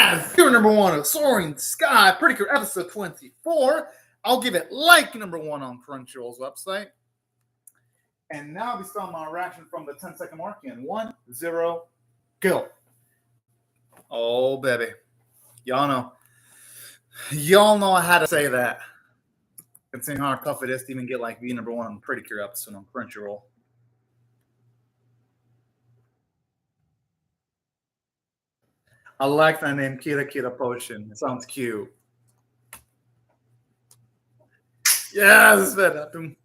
As your number one of Soaring Sky, Precure episode 24. I'll give it like number one on Crunchyroll's website. And now I'll be starting my reaction from the 10-second mark in 1, 0, go. Oh, baby. Y'all know. Y'all know I had to say that. Considering how tough it is to even get like the number one on Precure episode on Crunchyroll. I like that name, Kira Kira Potion. It sounds cute. Yes, man.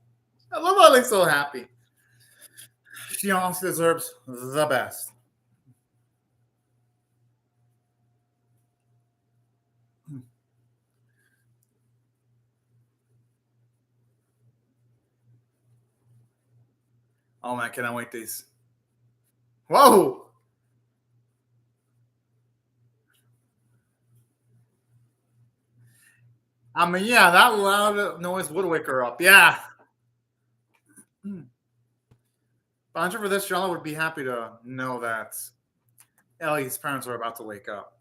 I love how they're so happy. She honestly deserves the best. Oh man, can I wait these? Whoa! I mean, yeah, that loud noise would wake her up. Yeah. But I'm sure for this, Charlotte would be happy to know that Ellie's parents are about to wake up.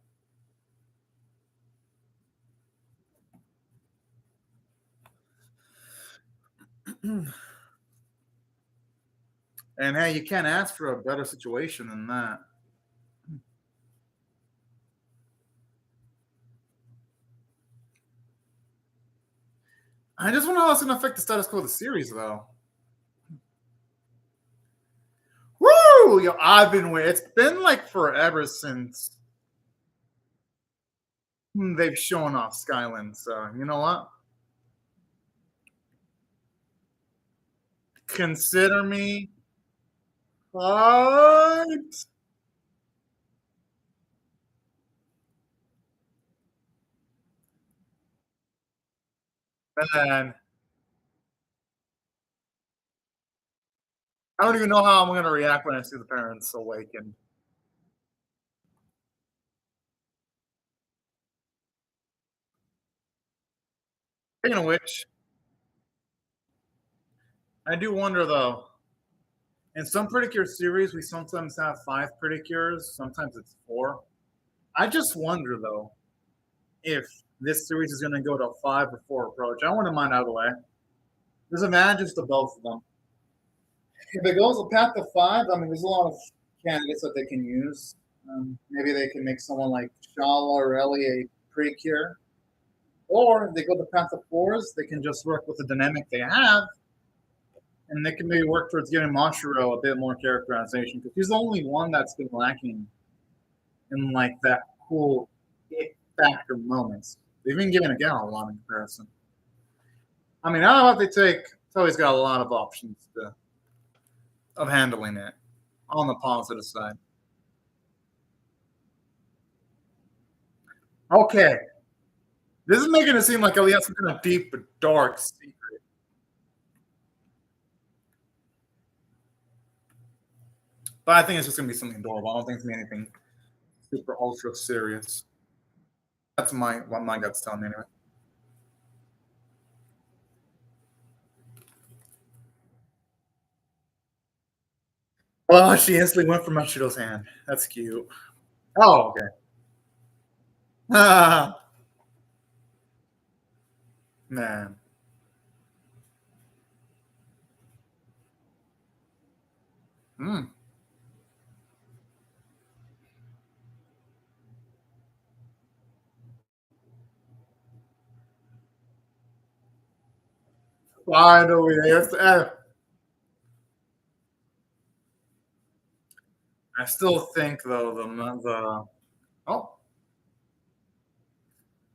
And hey, you can't ask for a better situation than that. I just wonder how it's going to affect the status quo of the series, though. Woo! Yo, I've been waiting. It's been like forever since they've shown off Skyland. So, you know what? Consider me hyped. Man, I don't even know how I'm going to react when I see the parents awaken. Speaking of which, I do wonder though. In some Precure series, we sometimes have 5 Precures, sometimes it's 4. I just wonder though if this series is going to go to a 5 or 4 approach. I wouldn't mind either way. There's advantages to both of them. If it goes a path to 5, I mean, there's a lot of candidates that they can use. Maybe they can make someone like Shala or Ellie a Precure. Or if they go the path of 4s, they can just work with the dynamic they have, and they can maybe work towards giving Mashiro a bit more characterization, because he's the only one that's been lacking in like that cool it factor moments. They've been giving again a lot in comparison. I mean, I don't know if they take. Toei's got a lot of options of handling it on the positive side. Okay, this is making it seem like Ellie has some kind of deep, dark secret. But I think it's just gonna be something adorable. I don't think it's gonna be anything super ultra serious. That's what my gut's telling me anyway. Oh, she instantly went for Mashiro's hand. That's cute. Oh, okay. Man. Hmm. Finally, I still think though the oh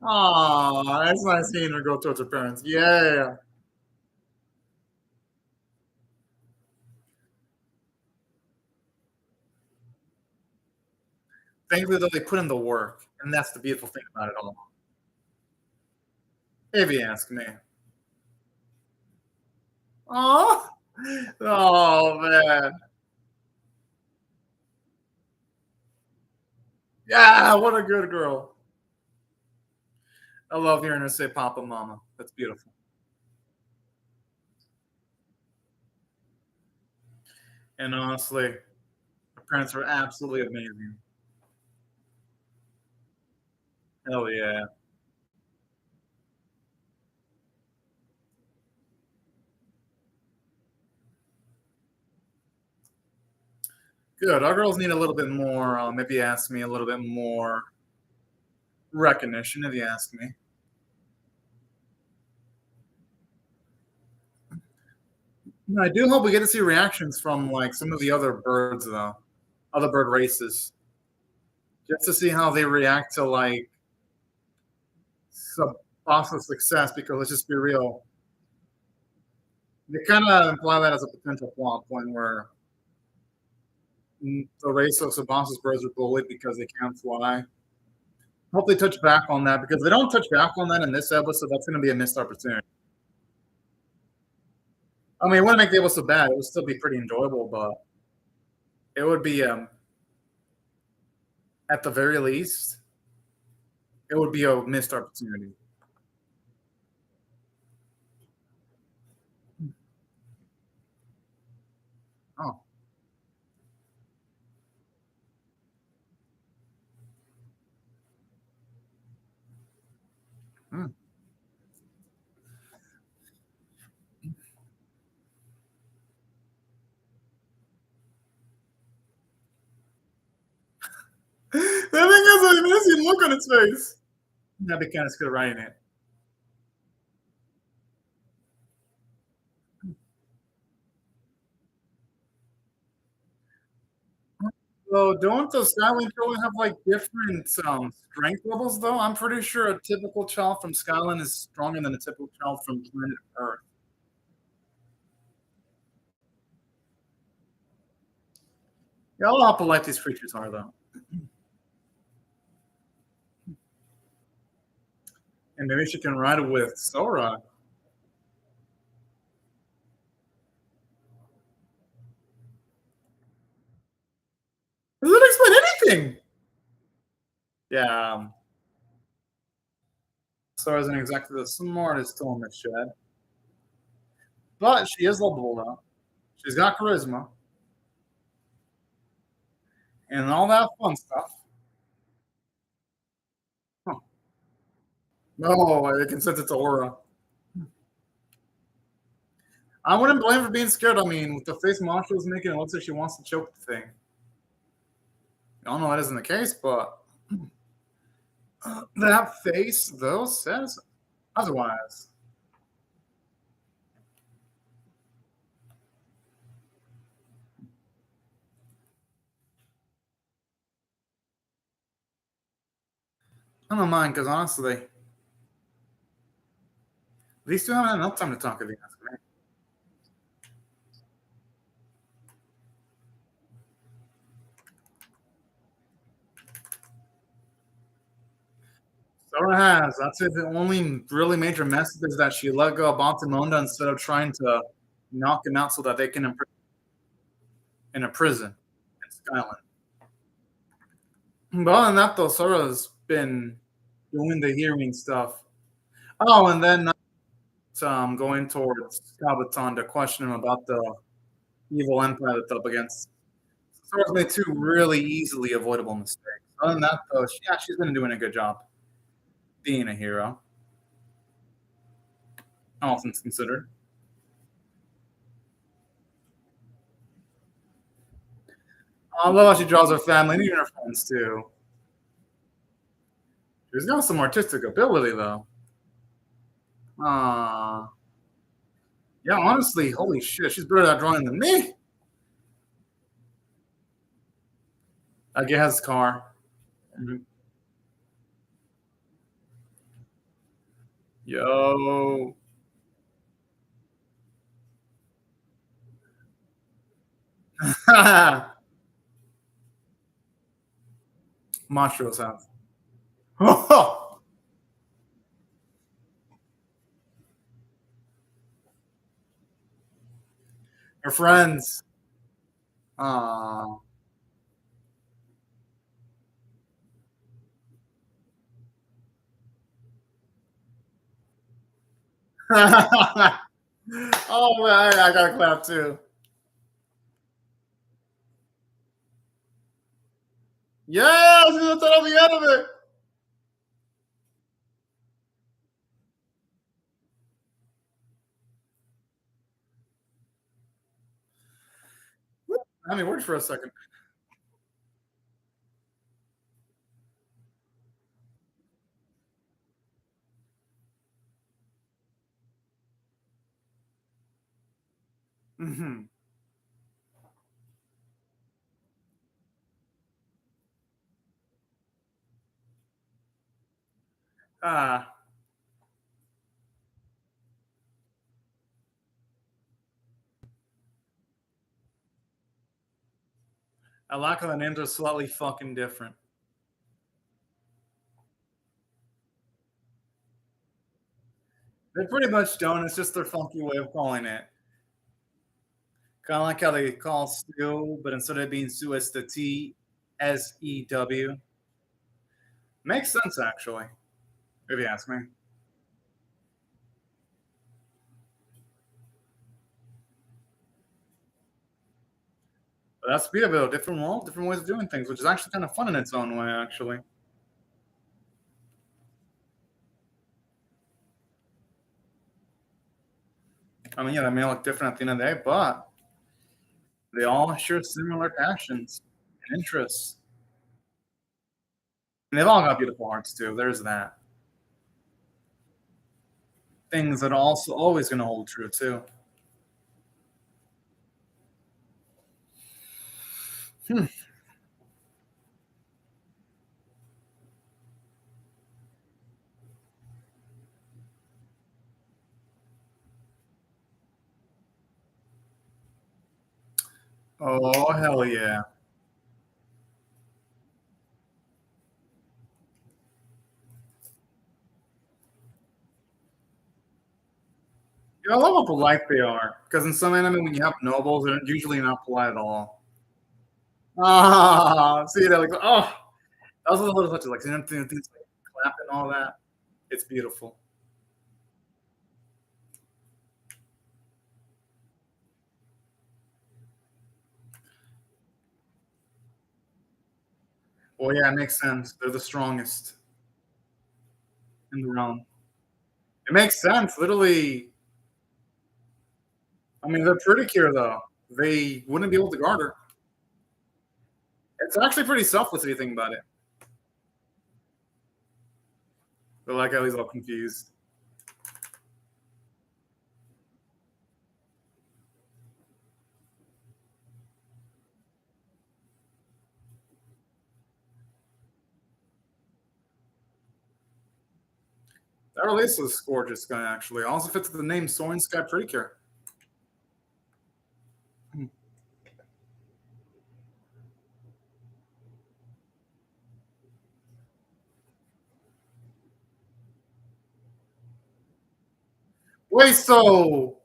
oh it's nice seeing her go towards her parents. Yeah. Thankfully though they put in the work, and that's the beautiful thing about it all. If you ask me. Oh, oh man. Yeah, what a good girl. I love hearing her say Papa Mama. That's beautiful. And honestly, her parents are absolutely amazing. Hell yeah. Good. Our girls need a little bit more, maybe ask me a little bit more recognition, if you ask me. I do hope we get to see reactions from like some of the other birds, though, other bird races, just to see how they react to like some possible success. Because let's just be real, they kind of imply that as a potential plot point where the race of Sabas's birds are bullied because they can't fly. Hope they touch back on that because if they don't touch back on that in this episode, that's going to be a missed opportunity. I mean, it wouldn't make the episode bad; it would still be pretty enjoyable, but it would be, at the very least, it would be a missed opportunity. Oh, hmm. That thing has a menacing look on its face. That'd be kind of good writing it. So, don't the Skyline children have like different strength levels though? I'm pretty sure a typical child from Skyline is stronger than a typical child from planet Earth. Yeah, I don't know how polite these creatures are though. And maybe she can ride it with Sora. Doesn't explain anything. Yeah, Sora isn't exactly the smartest tool in the shed, but she is lovable though. She's got charisma and all that fun stuff. Huh. No, I can sense it's aura. I wouldn't blame her for being scared. I mean, with the face Masha's making, it looks like she wants to choke the thing. I don't know that isn't the case, but that face, though, says otherwise. I don't mind, because honestly, these two haven't had enough time to talk, if you ask me. Sora has. That's it. The only really major message is that she let go of Bantamonda instead of trying to knock him out so that they can in a prison in Skyland. But other than that, though, Sora's been doing the hearing stuff. Oh, and then going towards Kabaton to question him about the evil empire that's up against. Sora's made two really easily avoidable mistakes. Other than that, though, yeah, she's been doing a good job being a hero, all things considered. I love how she draws her family and even her friends, too. She's got some artistic ability, though. Uh, yeah, honestly, holy shit, she's better at drawing than me. I guess car. Mhm. Yo. Monstrous sounds. Her friends. Aw. Oh, man, I gotta clap too. Yes, she's the end of it. I mean, word for a second. Hmm. Ah, I like how the names are slightly fucking different. They pretty much don't. It's just their funky way of calling it. Kind of like how they call Stew, but instead of being Sue, it's the Tsew. Makes sense, actually, if you ask me. But that's the beauty of it. Different world, different ways of doing things, which is actually kind of fun in its own way, actually. I mean, yeah, they may look different at the end of the day, but they all share similar passions and interests. And they've all got beautiful hearts, too. There's that. Things that are also always going to hold true, too. Hmm. Oh, hell yeah. Yeah, I love how polite they are. Because in some anime, when you have nobles, they're usually not polite at all. Ah, see that? Like, oh, those are the little touches, like, things like clap and all that. It's beautiful. Well, yeah, it makes sense. They're the strongest in the realm. It makes sense. Literally, I mean, they're pretty cure though. They wouldn't be able to guard her. It's actually pretty selfless if you think about it. But like how he's all confused. That release is gorgeous guy actually. Also fits the name Soaring Sky Precure. Wait, so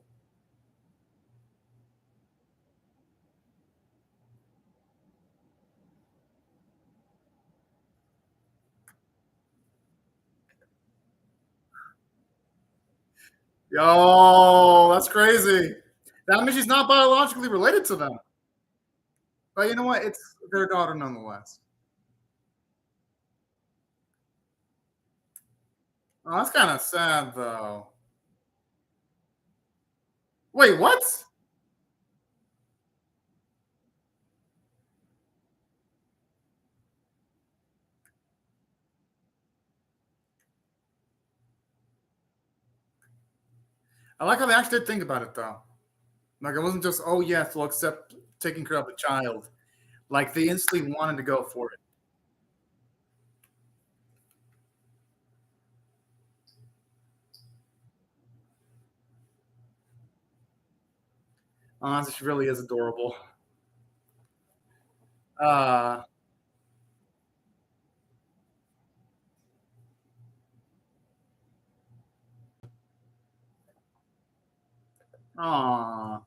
yo, that's crazy. That means she's not biologically related to them. But you know what? It's their daughter nonetheless. Oh, that's kind of sad though. Wait, what? I like how they actually did think about it though. Like it wasn't just, oh yes, we'll accept taking care of the child. Like they instantly wanted to go for it. Honestly, she really is adorable. Uh, aw,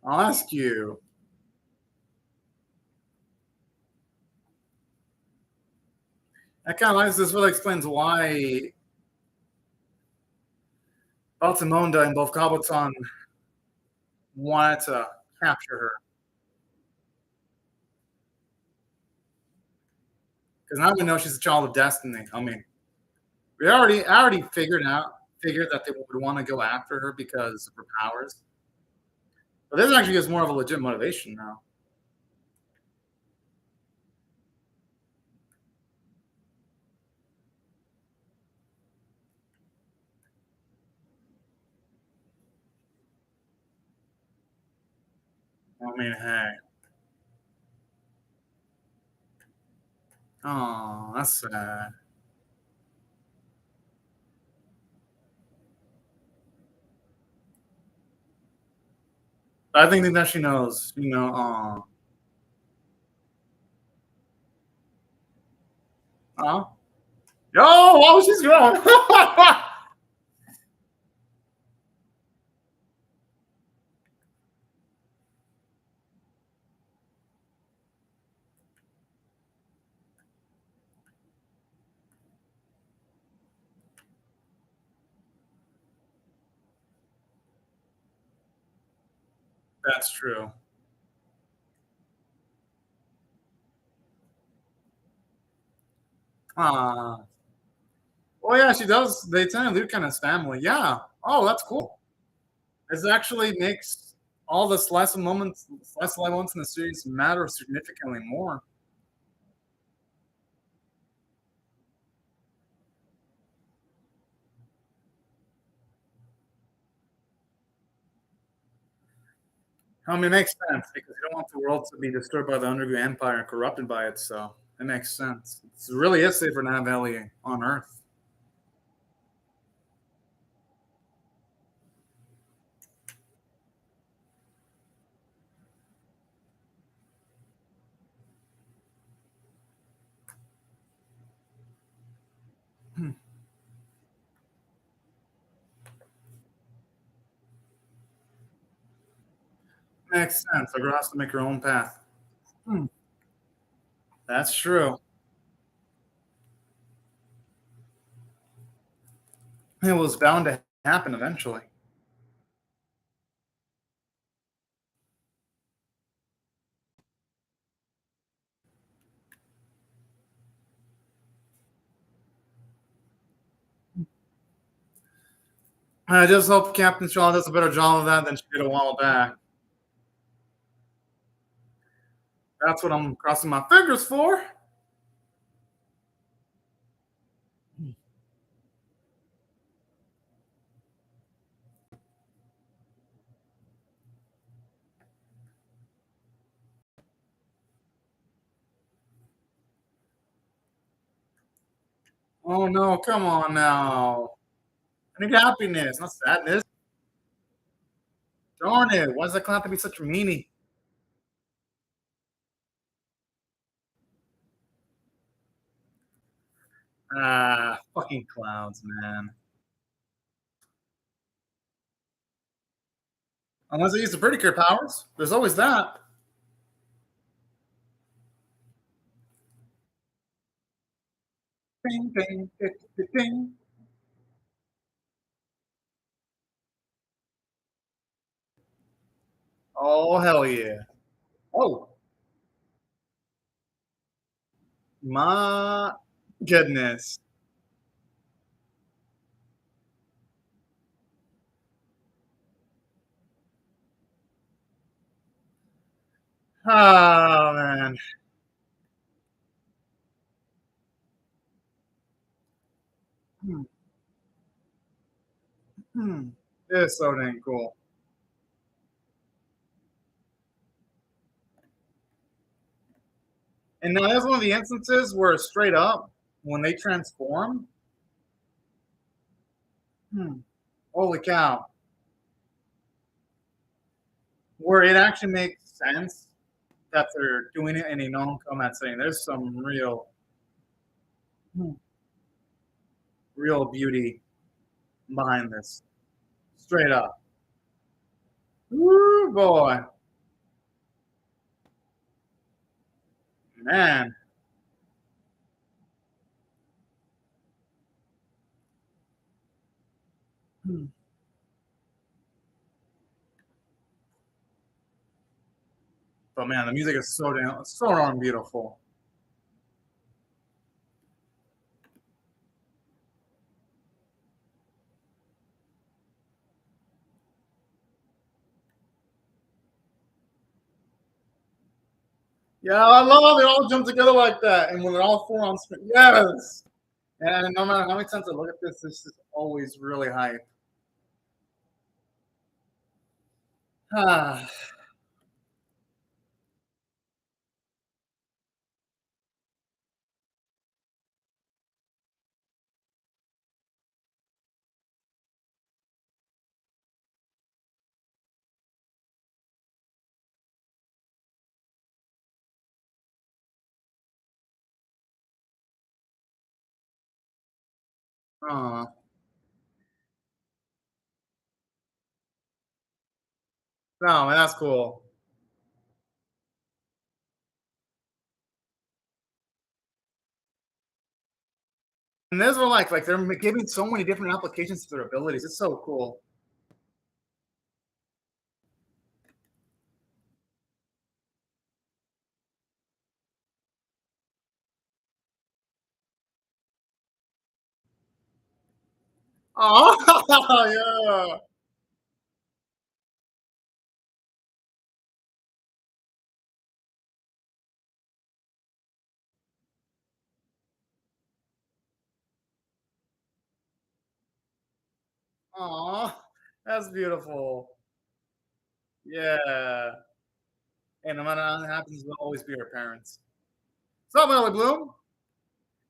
I'll ask you. That kind of like this really explains why Altamonda and both Kabuton wanted to capture her. Because now we know she's a child of destiny. I mean, I already figured out. figured that they would want to go after her because of her powers. But this actually is more of a legit motivation now. I mean, hey. Oh, that's sad. I think that she knows, oh. Yo, oh, she's grown. That's true. Ah. Well, yeah, she does. They tend to Luke kind of family. Yeah. Oh, that's cool. This actually makes all the slice of life moments in the series matter significantly more. I mean, it makes sense because you don't want the world to be disturbed by the Underground Empire and corrupted by it. So it makes sense. It really is safer to have Ellie on Earth. Hmm. Makes sense. A girl has to make her own path. Hmm. That's true. It was bound to happen eventually. I just hope Captain Shaw does a better job of that than she did a while back. That's what I'm crossing my fingers for. Oh no, come on now. I need happiness, not sadness. Darn it. Why does that clown have to be such a meanie? Ah, fucking clowns, man. Unless they use the Precure powers. There's always that. Ding, ding, ding, ding, ding. Oh, hell yeah. Oh, my goodness. Oh, man. Hmm, hmm. It's so dang cool. And now that's one of the instances where straight up, when they transform, hmm, holy cow, where it actually makes sense that they're doing it in a non-combat setting. There's some hmm, real beauty behind this. Straight up. Woo, boy. Man. Hmm. But man, the music is so darn beautiful. Yeah, I love how they all jump together like that, and when they're all four on screen. Yes. And no matter how many times I look at this is always really hype. Ah, aw. No, man, that's cool. And those are like they're giving so many different applications to their abilities. It's so cool. Oh, yeah. Aw, that's beautiful. Yeah. And no matter what happens, we'll always be our parents. What's up, Ellie Bloom?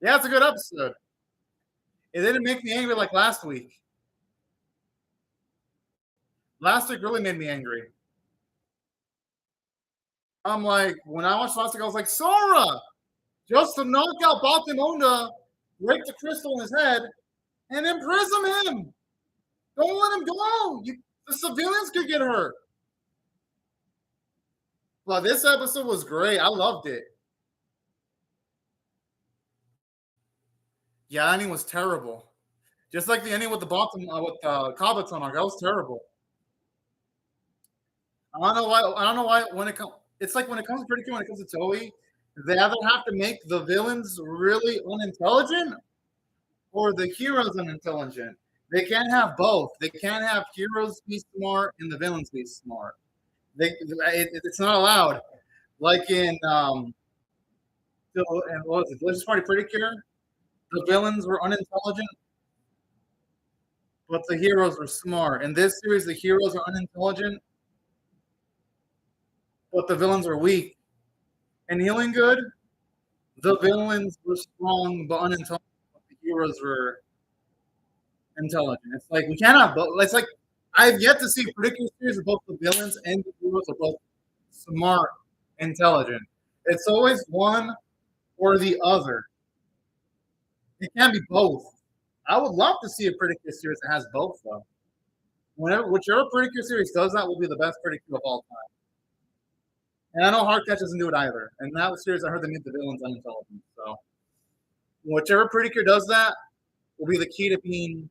Yeah, it's a good episode. It didn't make me angry like last week. Last week really made me angry. I'm like, when I watched last week, I was like, Sora, just to knock out Bakumonda, break the crystal in his head, and imprison him. Don't let him go. The civilians could get hurt. Well, this episode was great. I loved it. Yeah, ending was terrible. Just like the ending with the bottom with Kabaton arc, that was terrible. I don't know why. I don't know why. When it comes, it's like when it comes to Precure, when it comes to Toei, they either have to make the villains really unintelligent or the heroes unintelligent. They can't have both. They can't have heroes be smart and the villains be smart. It's not allowed. Like in and what was it? Delicious Party Precure, the villains were unintelligent, but the heroes were smart. In this series, the heroes are unintelligent, but the villains are weak. In Healing Good, the villains were strong but unintelligent. But the heroes were intelligent. It's like we cannot both. It's like I've yet to see a particular series of both the villains and the heroes are both smart, intelligent. It's always one or the other. It can be both. I would love to see a Precure series that has both, though. Whenever whichever Precure series does that will be the best Precure of all time. And I know Hardcatch doesn't do it either. And that series, I heard they made the villains unintelligent. So whichever Precure does that will be the key to being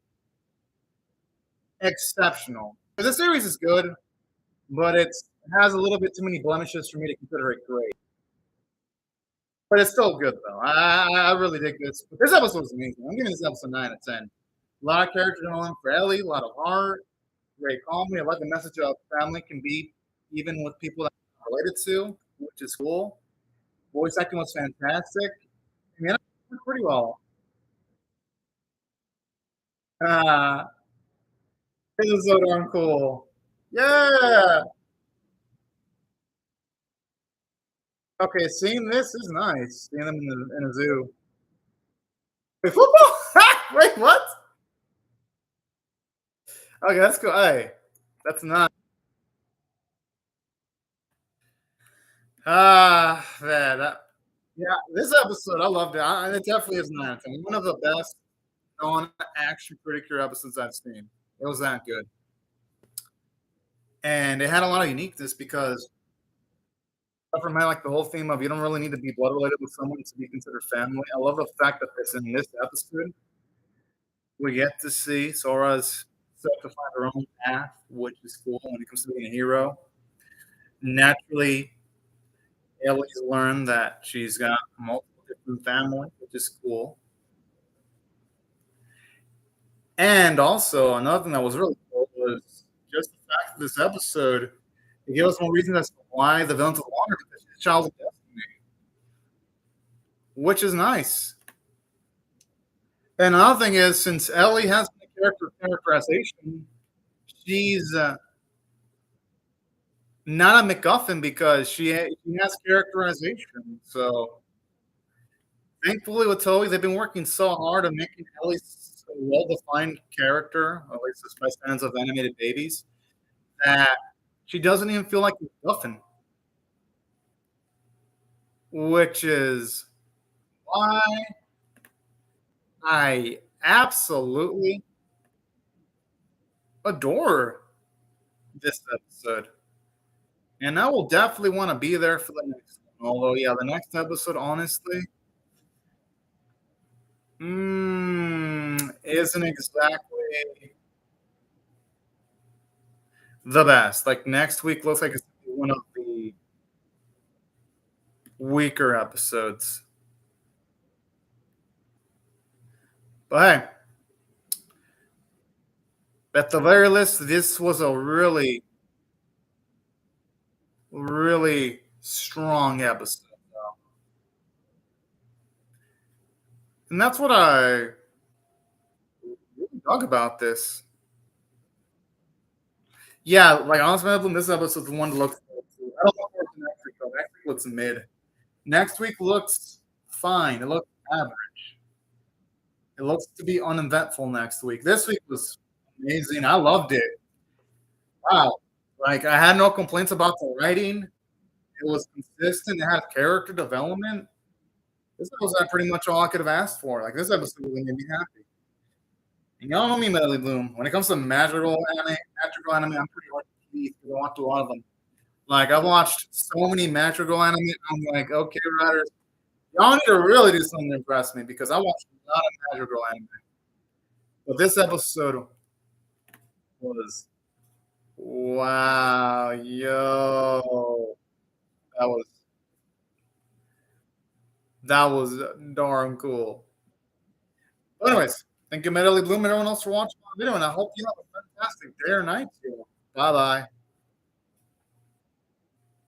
exceptional. The series is good, but it has a little bit too many blemishes for me to consider it great. But it's still good though. I really dig this. This episode was amazing. I'm giving this episode 9 out of 10. A lot of character development for Ellie, a lot of heart, great comedy. I like the message of family can be even with people that I'm related to, which is cool. Voice acting was fantastic. I mean, it went pretty well. This is so darn cool. Yeah. Okay, seeing this is nice. Seeing them in a zoo. Wait, football? Wait, what? Okay, that's cool. Hey, that's not. Man, yeah, this episode I loved it. It definitely is 9 out of 10. One of the best non-action Precure episodes I've seen. It was that good, and it had a lot of uniqueness because for me, like the whole theme of you don't really need to be blood related with someone to be considered family. I love the fact that it's in this episode we get to see Sora's set to find her own path, which is cool when it comes to being a hero. Naturally, Ellie's learned that she's got multiple different families, which is cool. And also, another thing that was really cool was just the fact of this episode. It gave us more reason as to why the villain's a longer because she's a child of destiny. which is nice. And another thing is, since Ellie has the characterization, she's not a MacGuffin because she has characterization. So thankfully, with Toei, they've been working so hard on making Ellie a well-defined character, at least by standards of animated babies, that she doesn't even feel like a MacGuffin, which is why I absolutely adore this episode. And I will definitely want to be there for the next one. Although, yeah, the next episode, honestly, isn't exactly the best. Like next week looks like it's gonna be one of the weaker episodes. But hey, at the very least, this was a really, really strong episode. And that's what I really dug about this. Yeah, like honestly, this episode is the one to look forward to. I don't look forward to next week though. Next week looks mid. Next week looks fine. It looks average. It looks to be uneventful next week. This week was amazing. I loved it. Wow. Like I had no complaints about the writing. It was consistent. It had character development. This was pretty much all I could have asked for. Like this episode really made me happy. And y'all know me, Melly Bloom. When it comes to magical anime, I'm pretty hard to please because I watch a lot of them. Like I've watched so many magical anime. I'm like, okay, writers, y'all need to really do something to impress me because I watched a lot of magical anime. But this episode was wow, yo, that was that was darn cool. But anyways, thank you, Medley Bloom, and everyone else for watching my video, and I hope you have a fantastic day or night. Bye bye.